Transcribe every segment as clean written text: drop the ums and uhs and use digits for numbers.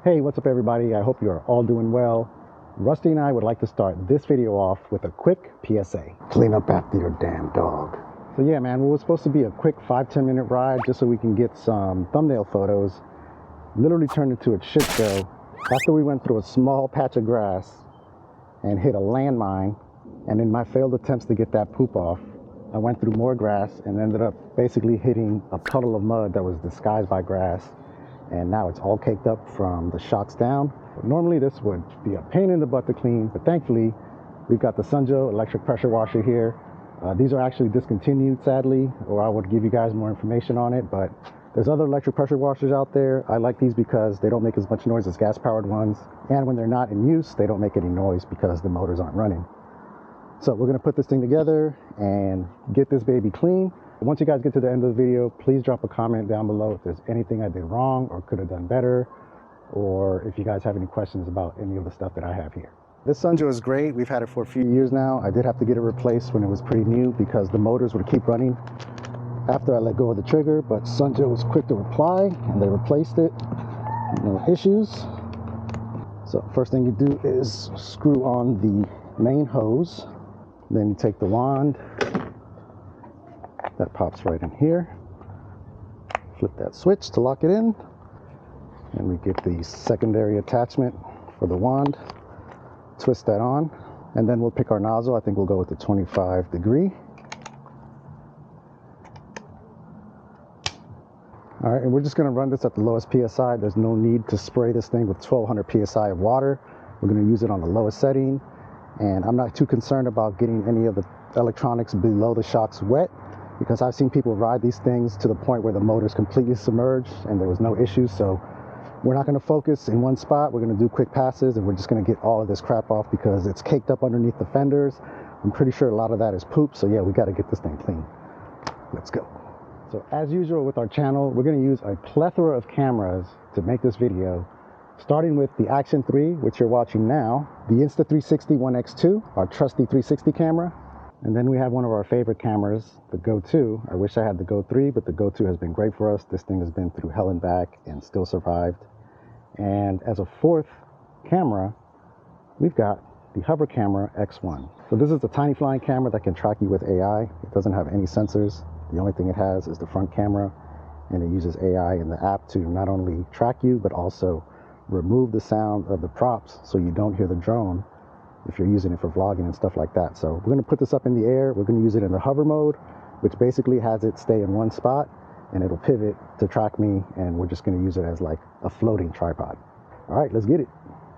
Hey, what's up everybody? I hope you are all doing well. Rusty and I would like to start this video off with a quick PSA. Clean up after your damn dog. So yeah, man, it was supposed to be a quick 5-10 minute ride just so we can get some thumbnail photos. Literally turned into a shit show after we went through a small patch of grass and hit a landmine, and in my failed attempts to get that poop off, I went through more grass and ended up basically hitting a puddle of mud that was disguised by grass. And now it's all caked up from the shocks down. Normally this would be a pain in the butt to clean, but thankfully we've got the SunJoe electric pressure washer here. These are actually discontinued, sadly, or I would give you guys more information on it, but there's other electric pressure washers out there. I like these because they don't make as much noise as gas-powered ones, and when they're not in use, they don't make any noise because the motors aren't running. So we're gonna put this thing together and get this baby clean. Once you guys get to the end of the video, please drop a comment down below if there's anything I did wrong or could have done better, or if you guys have any questions about any of the stuff that I have here. This SunJoe is great. We've had it for a few years now. I did have to get it replaced when it was pretty new because the motors would keep running after I let go of the trigger, but SunJoe was quick to reply and they replaced it. No issues. So first thing you do is screw on the main hose. Then you take the wand. That pops right in here. Flip that switch to lock it in. And we get the secondary attachment for the wand. Twist that on. And then we'll pick our nozzle. I think we'll go with the 25 degree. All right, and we're just gonna run this at the lowest PSI. There's no need to spray this thing with 1200 PSI of water. We're gonna use it on the lowest setting. And I'm not too concerned about getting any of the electronics below the shocks wet, because I've seen people ride these things to the point where the motor's completely submerged and there was no issues. So we're not gonna focus in one spot. We're gonna do quick passes and we're just gonna get all of this crap off because it's caked up underneath the fenders. I'm pretty sure a lot of that is poop. So yeah, we gotta get this thing clean. Let's go. So as usual with our channel, we're gonna use a plethora of cameras to make this video, starting with the Action 3, which you're watching now, the Insta360 One X2, our trusty 360 camera. And then we have one of our favorite cameras, the Go 2. I wish I had the Go 3, but the Go 2 has been great for us. This thing has been through hell and back and still survived. And as a fourth camera, we've got the HoverCamera X1. So this is a tiny flying camera that can track you with AI. It doesn't have any sensors. The only thing it has is the front camera, and it uses AI in the app to not only track you, but also remove the sound of the props so you don't hear the drone if you're using it for vlogging and stuff like that. So we're gonna put this up in the air. We're gonna use it in the hover mode, which basically has it stay in one spot and it'll pivot to track me, and we're just gonna use it as like a floating tripod. All right, let's get it.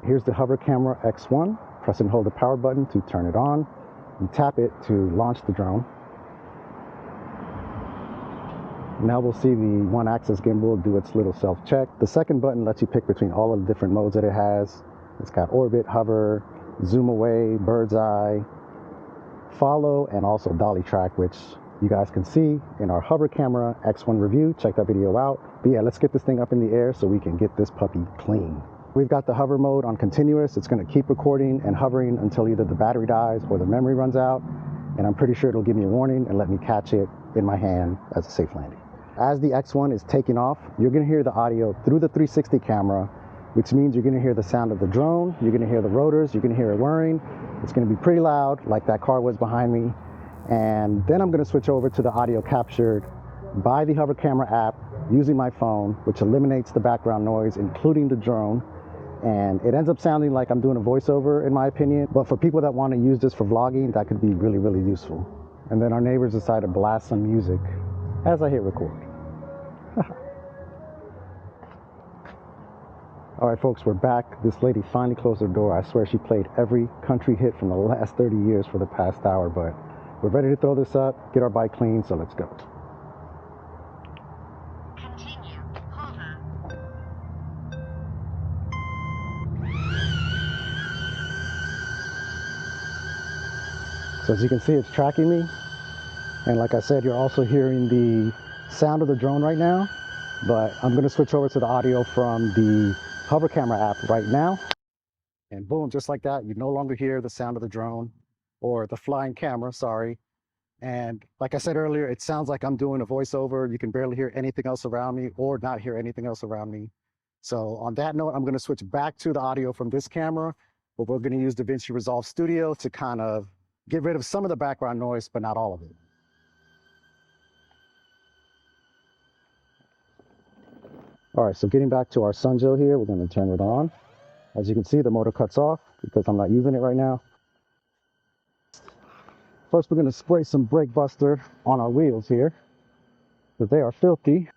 Here's the HoverCamera X1. Press and hold the power button to turn it on. You tap it to launch the drone. Now we'll see the one-axis gimbal do its little self-check. The second button lets you pick between all of the different modes that it has. It's got orbit, hover, zoom away, bird's eye, follow, and also dolly track, which you guys can see in our HoverCamera X1 review. Check that video out. But yeah, let's get this thing up in the air so we can get this puppy clean. We've got the hover mode on continuous. It's gonna keep recording and hovering until either the battery dies or the memory runs out. And I'm pretty sure it'll give me a warning and let me catch it in my hand as a safe landing. As the X1 is taking off, you're gonna hear the audio through the 360 camera, which means you're gonna hear the sound of the drone, you're gonna hear the rotors, you're gonna hear it whirring. It's gonna be pretty loud, like that car was behind me. And then I'm gonna switch over to the audio captured by the HoverCamera app using my phone, which eliminates the background noise, including the drone. And it ends up sounding like I'm doing a voiceover, in my opinion. But for people that wanna use this for vlogging, that could be really, really useful. And then our neighbors decide to blast some music as I hit record. All right, folks, we're back. This lady finally closed her door. I swear she played every country hit from the last 30 years for the past hour, but we're ready to throw this up, get our bike clean, so let's go. Continue. Hover. So as you can see, it's tracking me. And like I said, you're also hearing the sound of the drone right now, but I'm gonna switch over to the audio from the HoverCamera app right now. And boom, just like that, you no longer hear the sound of the drone or the flying camera, sorry. And like I said earlier, it sounds like I'm doing a voiceover. You can barely hear anything else around me or not hear anything else around me. So on that note, I'm going to switch back to the audio from this camera, but we're going to use DaVinci Resolve Studio to kind of get rid of some of the background noise, but not all of it. All right, so getting back to our SunJoe here, we're going to turn it on. As you can see, the motor cuts off because I'm not using it right now. First, we're going to spray some brake buster on our wheels here because they are filthy.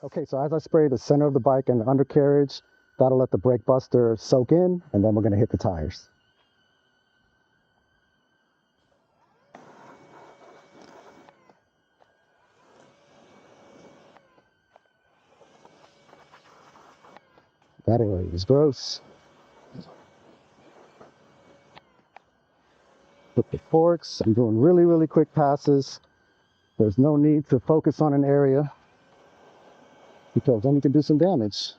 Okay, so as I spray the center of the bike and the undercarriage, that'll let the brake buster soak in, and then we're going to hit the tires. That area is gross. With the forks, I'm doing really, really quick passes. There's no need to focus on an area because then you can do some damage.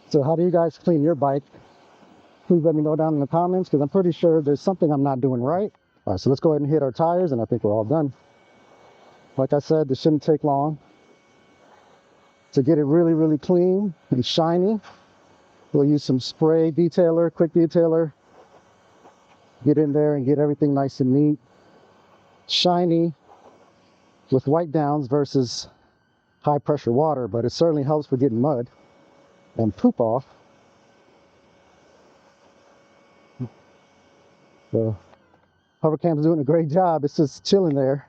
So how do you guys clean your bike? Please let me know down in the comments because I'm pretty sure there's something I'm not doing right. All right, so let's go ahead and hit our tires and I think we're all done. Like I said, this shouldn't take long. To get it really, really clean and shiny, we'll use some spray detailer, quick detailer. Get in there and get everything nice and neat, shiny with wipe downs versus high pressure water, but it certainly helps for getting mud and poop off. So HoverCam's doing a great job. It's just chilling there.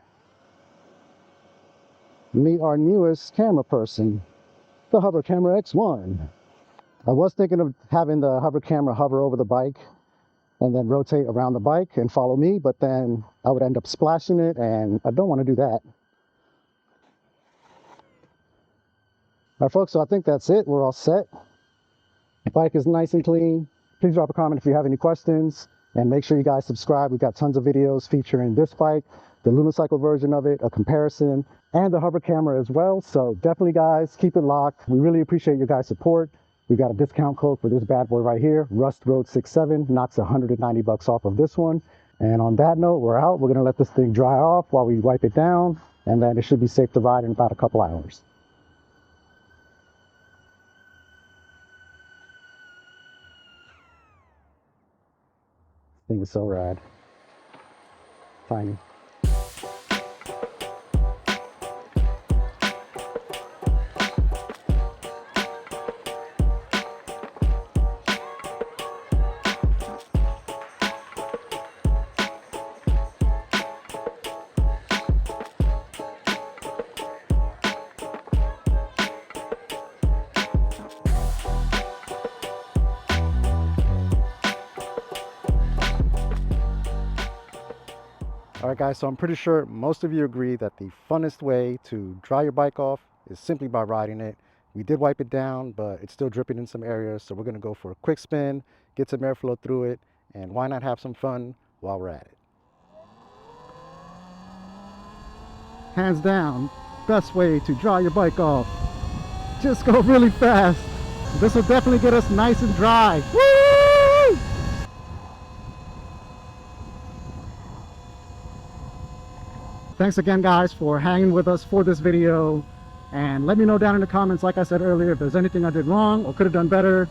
Meet our newest camera person, the HoverCamera X1. I was thinking of having the HoverCamera hover over the bike and then rotate around the bike and follow me, but then I would end up splashing it and I don't want to do that. All right, folks, so I think that's it. We're all set. The bike is nice and clean. Please drop a comment if you have any questions and make sure you guys subscribe. We've got tons of videos featuring this bike, the Lunacycle version of it, a comparison, and the HoverCamera as well. So definitely, guys, keep it locked. We really appreciate your guys' support. We got a discount code for this bad boy right here. Rustyroads 67 knocks 190 bucks off of this one. And on that note, we're out. We're gonna let this thing dry off while we wipe it down, and then it should be safe to ride in about a couple hours. Thing is so rad. Tiny. All right, guys, so I'm pretty sure most of you agree that the funnest way to dry your bike off is simply by riding it. We did wipe it down, but it's still dripping in some areas, so we're gonna go for a quick spin, get some airflow through it, and why not have some fun while we're at it? Hands down, best way to dry your bike off. Just go really fast. This will definitely get us nice and dry. Woo! Thanks again, guys, for hanging with us for this video, and let me know down in the comments, like I said earlier, if there's anything I did wrong or could have done better,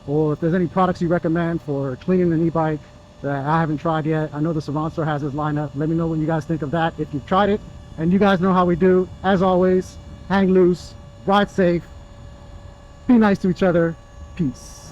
or if there's any products you recommend for cleaning an e-bike that I haven't tried yet. I know the Savant Store has his lineup. Let me know what you guys think of that if you've tried it. And you guys know how we do. As always, hang loose, ride safe, be nice to each other. Peace.